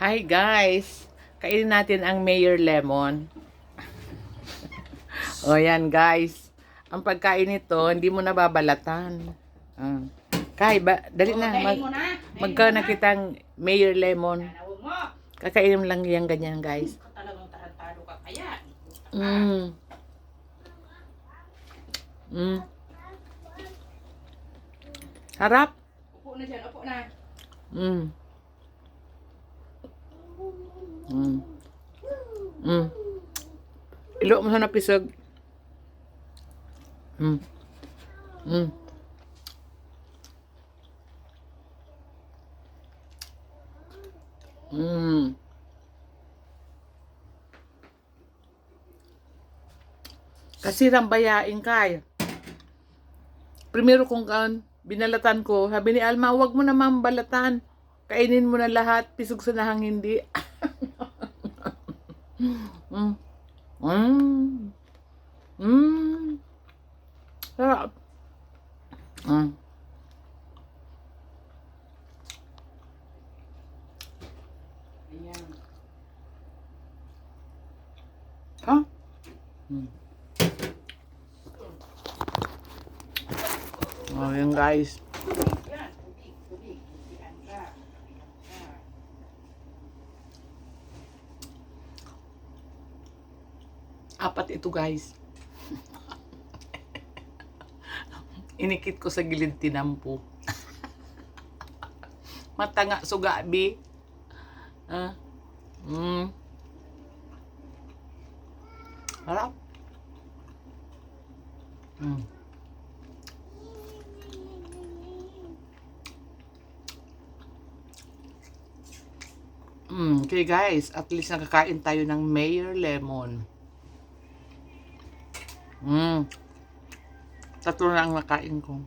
Hi guys! Kainin natin ang Mayor Lemon. O yan guys. Ang pagkain nito, hindi mo nababalatan. Kay, dali na. Magkaroon na kitang Mayor Lemon. Kakainin mo lang yan ganyan guys. Talagang tarantado ka kaya. Harap. Upo na dyan, upo na. Ilo mo sa napisag. Kasi rambayain kay. Primero kung binalatan ko, sabi ni Alma, wag mo naman balatan. Kainin mo na lahat, pisog sa nahang hindi. Sarap. Ayan. Ha? Oh, yan guys. Yan, tubig, tubig. Tubigan ka. Apat ito guys. Inikit ko sa gilid tinampo. Matanga sugabi. Harap. Okay guys, at least nakakain tayo ng Mayor Lemon. Tatlo na ang nakain ko.